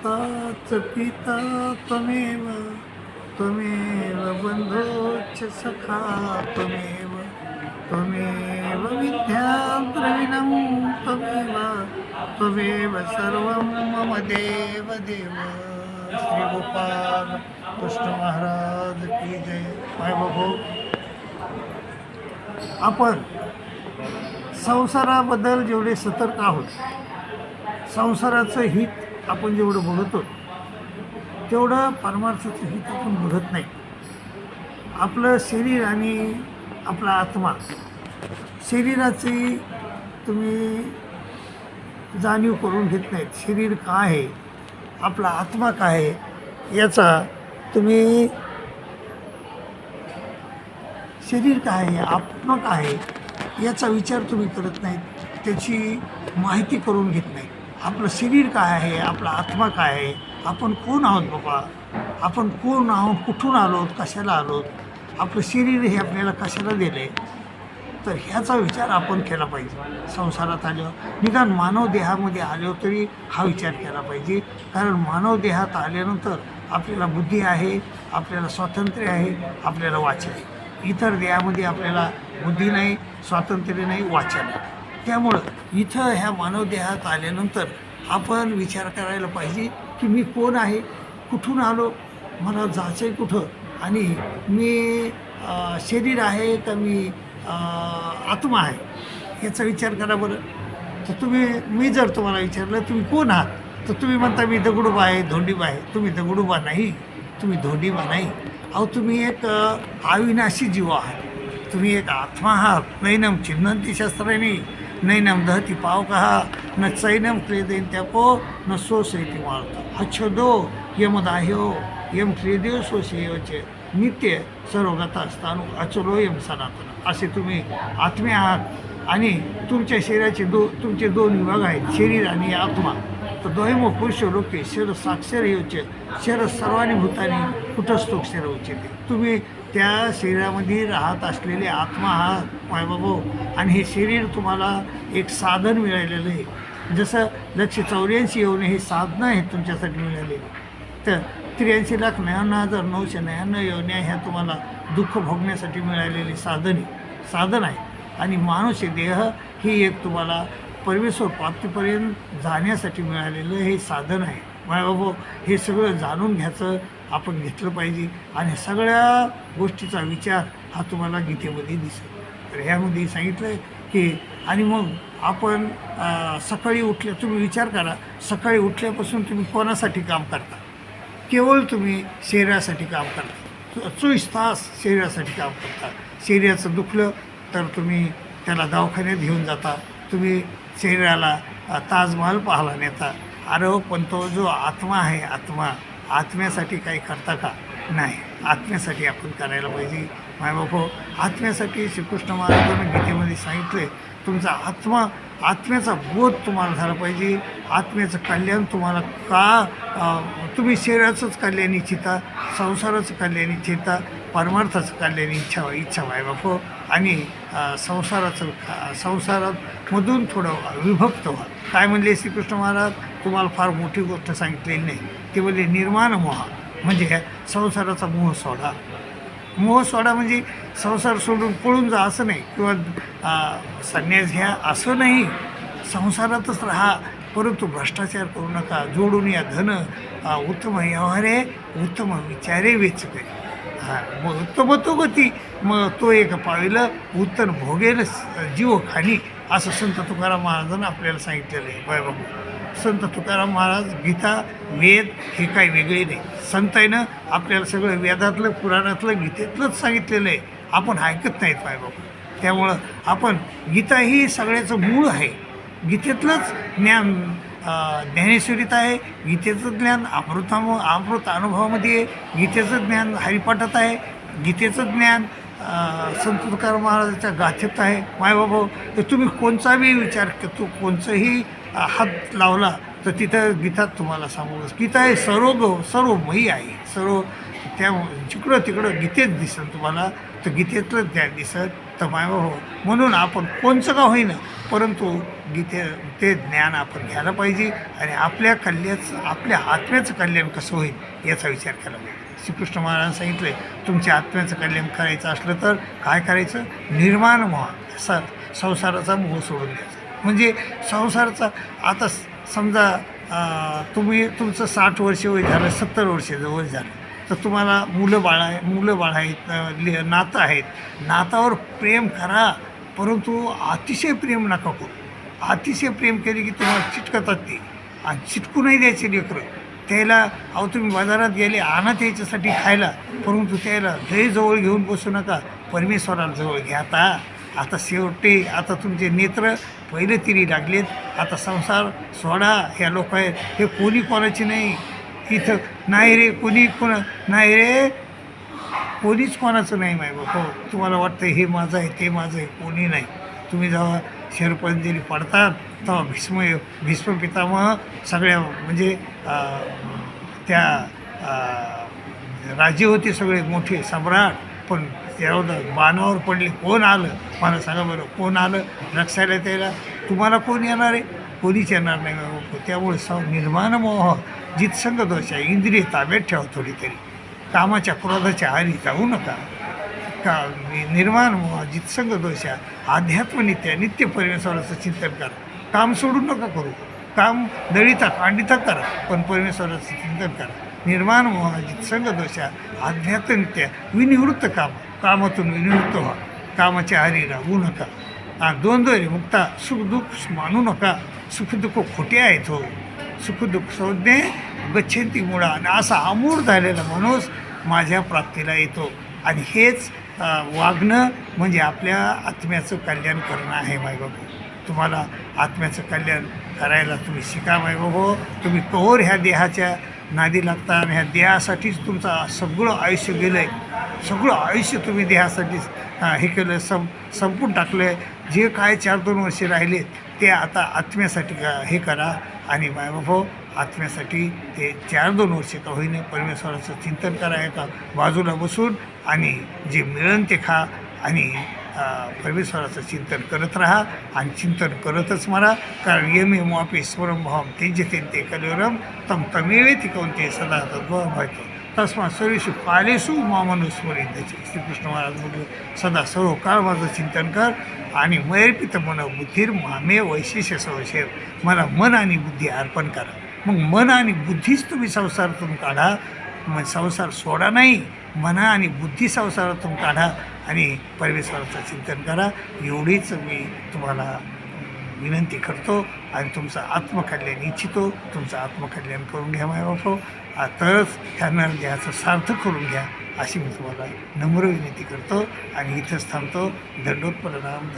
माताच पिता त्वमेव त्वमेव बन्धुश्च सखा त्वमेव त्वमेव विद्या द्रविणं त्वमेव त्वमेव सर्वं मम देव देव. श्री गोपाल कृष्ण महाराज की जय. मायबाबू, आपण संसाराबद्दल जेवढे सतर्क आहोत, संसाराचं हित आपण जेवढं बघतो तेवढं परमार्थाचं हित आपण बघत नाही. आपलं शरीर आणि आपला आत्मा, शरीराची तुम्ही जाणीव करून घेत नाहीत. शरीर काय आहे, आपला आत्मा काय आहे याचा तुम्ही, शरीर काय आहे, आत्मा काय आहे याचा विचार तुम्ही करत नाहीत, त्याची माहिती करून घेत नाही. आपलं शरीर काय आहे, आपला आत्मा काय आहे, आपण कोण आहोत बाबा, आपण कोण आहोत, कुठून आलोत, कशाला आलोत, आपलं शरीर हे आपल्याला कशाला दिलं आहे, तर ह्याचा विचार आपण केला पाहिजे. संसारात आल्यावर निदान मानव देहामध्ये आल्यावर तरी हा विचार केला पाहिजे. कारण मानव देहात आल्यानंतर आपल्याला बुद्धी आहे, आपल्याला स्वातंत्र्य आहे, आपल्याला वाचन आहे. इतर देहामध्ये आपल्याला बुद्धी नाही, स्वातंत्र्य नाही, वाचन आहे. त्यामुळं इथं ह्या मानव देहात आल्यानंतर आपण विचार करायला पाहिजे की मी कोण आहे, कुठून आलो, मला जायचं आहे कुठं, आणि मी शरीर आहे का मी आत्मा आहे याचा विचार करा बरं. तर मी जर तुम्हाला विचारलं तुम्ही कोण आहात, तर तुम्ही म्हणता मी दगडूबा आहे, धोंडीबा आहे. तुम्ही दगडूबा नाही, तुम्ही धोंडीबा नाही. अहो, तुम्ही एक अविनाशी जीव आहात, तुम्ही एक आत्मा आहात. नैनम चिन्हंती शस्त्रांनी नैनम दहती पावकहा न चैनम क्लेदेन त्यापो न सोसैती माळता अच्छदो यमदाह्यो यम क्लेदेव सोसेयोचे नित्य सर्वगता असतानु अचलो यम सनातन. असे तुम्ही आत्मे आहात आणि तुमच्या शरीराचे तुमचे दोन विभाग आहेत, शरीर आणि आत्मा. तर द्वयम पुरुष लोके शर साक्षर योचे शर सर्वानी भूतानी कुटस्थोक्षर उच्यते. तुम्ही त्या शरीरामध्ये राहत असलेले आत्मा हा मायबाबू, आणि हे शरीर तुम्हाला एक साधन मिळालेलं आहे. जसं 184 योने हे साधनं आहेत तुमच्यासाठी मिळालेली. तर 83,59,999 योन्या ह्या तुम्हाला दुःख भोगण्यासाठी मिळालेली साधन आहे. आणि मानुष्य देह ही एक तुम्हाला परमेश्वर प्राप्तीपर्यंत जाण्यासाठी मिळालेलं हे साधन आहे. मायबाबू, हे सगळं जाणून घ्यायचं आपण घेतलं पाहिजे. आणि सगळ्या गोष्टीचा विचार हा तुम्हाला गीतेमध्ये दिसेल. तर ह्यामध्ये सांगितलं आहे की, आणि मग आपण सकाळी तुम्ही विचार करा, सकाळी उठल्यापासून तुम्ही कोणासाठी काम करता? केवळ तुम्ही शरीरासाठी काम करता. 24 तास शरीरासाठी काम करता. शरीराचं दुखलं तर तुम्ही त्याला दवाखान्यात घेऊन जाता, तुम्ही शरीराला ताजमहल पाहायला नेता. अरे पण तो जो आत्मा आहे, आत्म्यासाठी काही करता का? नाही. आत्म्यासाठी आपण करायला पाहिजे. मायबापो, आत्म्यासाठी श्रीकृष्ण महाराजांनी गीतेमध्ये सांगितले, तुमचा आत्म्याचा बोध तुम्हाला झाला पाहिजे. आत्म्याचं कल्याण तुम्हाला का, तुम्ही शरीराचंच कल्याण इच्छिता, संसाराचं कल्याण इच्छिता, परमार्थाचं कल्याण इच्छा मायबापो. आणि संसारात मधून थोडं विभक्त व्हा. काय म्हणले श्रीकृष्ण महाराज? तुम्हाला फार मोठी गोष्ट सांगितलेली नाही. ते म्हणले निर्माण मोह, म्हणजे संसाराचा मोह सोडा. मोह सोडा म्हणजे संसार सोडून पळून जा असं नाही, किंवा संन्यास घ्या असं नाही. संसारातच राहा, परंतु भ्रष्टाचार करू नका. जोडून या धन उत्तम व्यवहारे उत्तम विचारे वेचके. मग उत्तम तो गती, मग तो एक पाविलं उत्तम भोगेल जीव खाणी, असं संत तुकाराम महाराजांना आपल्याला सांगितलेलं आहे. बायबाबू, संत तुकाराम महाराज गीता, वेद हे काही वेगळे नाही. संताईनं आपल्याला सगळं वेदातलं, पुराणातलं, गीतेतलंच सांगितलेलं आहे. आपण ऐकत नाहीत बायबाबू. त्यामुळं आपण, गीता ही सगळ्याचं मूळ आहे. गीतेतलंच ज्ञान ज्ञानेश्वरीत आहे. गीतेचं ज्ञान अमृत अनुभवामध्ये आहे. गीतेचं ज्ञान हरिपाठात आहे. गीतेचं ज्ञान संत तुकाराम महाराजांच्या गाथेत आहे. मायबाबा, तर तुम्ही कोणचा बी विचार करतो, कोणचाही हात लावला तर तिथं गीतात तुम्हाला सांगू, गीता हे सर्वमयी आहे. सर्व त्या जिकडं तिकडं गीतेत दिसेल तुम्हाला. फक्त गीतेतलंच ज्ञान दिसत तर मायबा हो. म्हणून आपण कोणचं का होईना परंतु ते ज्ञान आपण घ्यायला पाहिजे आणि आपल्या आपल्या आत्म्याचं कल्याण कसं होईल याचा विचार केला पाहिजे. श्रीकृष्ण महाराजांनी सांगितलं आहे तुमच्या आत्म्याचं कल्याण करायचं असलं तर काय करायचं, निर्माण मोह असा संसाराचा मोह सोडून द्यायचा. म्हणजे संसाराचा आता समजा तुमचं 60 वर्ष वय झालं, 70 वर्ष वय झालं तर तुम्हाला मुलं बाळ आहेत, नातं आहेत, नातावर प्रेम करा परंतु अतिशय प्रेम नका करू. अतिशय प्रेम केले की तुम्हाला चिटकतात ते आणि चिटकू नाही द्यायचे लेकरं. त्याला तुम्ही बाजारात गेले आणत याच्यासाठी खायला परंतु त्याला लय जवळ घेऊन बसू नका, परमेश्वराला जवळ घ्या. आता शेवटी आता तुमचे नेत्र पहिले तिरी लागलेत. आता संसार सोडा. ह्या लोक आहेत हे कोणी कोणाचे नाही इथं नाही रे, नाही रे, कोणीच कोणाचं नाही माय बाप. हो तुम्हाला वाटतं हे माझं आहे ते माझं आहे, कोणी नाही. तुम्ही जेव्हा शरपंजरी पडतात तेव्हा भीष्म पितामह सगळ्या म्हणजे त्या राजे होते सगळे मोठे सम्राट, पण तेवढं बाणावर पडले. कोण आलं मला सांगा बरं, कोण आलं रक्षाला त्याला? तुम्हाला कोण येणार आहे? कोणीच येणार नाही बाबा. त्यामुळे निर्माण मोह जितसंग दोष आहे. इंद्रिय ताब्यात ठेवा थोडी तरी. कामाच्या क्रोधाच्या आरी जाऊ नका. निर्माण मोह जितसंग दोष आहे. नित्य परमेश्वराचं चिंतन करा. काम सोडून नका करू. काम दळीता कांडिता करा पण परमेश्वराचं चिंतन करा. निर्माण मोह जितसंग दोष आहे. नित्य विनिवृत्त कामातून विनिवृत्त व्हा. कामाच्या आरी राहू नका. द्वंद्व मुक्ता. सुखदुःख मानू नका. सुखदुःख खोटे आहेत. हो सुखदुःख संज्ञे गच्छन्ति मुळा. आणि असा अमूढ झालेला माणूस माझ्या प्राप्तीला येतो. आणि हेच वागणं म्हणजे आपल्या आत्म्याचं कल्याण करणं आहे मायबाबा. तुम्हाला आत्म्याचं कल्याण करायला तुम्ही शिका मायबाबा. तुम्ही कहोर ह्या देहाच्या नादी लागता आणि ह्या देहासाठीच तुमचं सगळं आयुष्य गेलं आहे. सगळं आयुष्य तुम्ही देहासाठीच हे केलं, संपून टाकलं आहे. जे काय 4-2 वर्षे राहिले ते आता आत्म्यासाठी हे करा. आणि मायबाबा आत्म्यासाठी ते 4-2 वर्षे का होईना परमेश्वराचं चिंतन करा. एका बाजूला बसून आणि जे मिळेल ते खा आणि परमेश्वराचं चिंतन करत राहा. आणि चिंतन करतच मरा. कारण यमे मापे स्वरम भावम तेजते ते कलवरम तम तमेवे तिकवते सदा तद्भव व्हायचं. तस्मा सर्वेषु कालेषु मामनुस्मरित त्याचे श्रीकृष्ण महाराज म्हटलं सदा सर्व काळ माझं चिंतन कर. आणि मैर्पित मन बुद्धीर मामे वैशिष्य संशय. मला मन आणि बुद्धी अर्पण करा. मग मन आणि बुद्धीच तुम्ही संसारातून काढा. मग संसार सोडा नाही, मना आणि बुद्धी संसारातून काढा आणि परमेश्वराचं चिंतन करा. एवढीच मी तुम्हाला विनंती करतो आणि तुमचं आत्मकल्याण इच्छितो. तुमचं आत्मकल्याण करून घ्या मायबाप. तरच ह्या नरदेहाचं सार्थक करून घ्या अशी मी तुम्हाला नम्र विनंती करतो आणि इथंच थांबतो. दंडोत प्रणाम.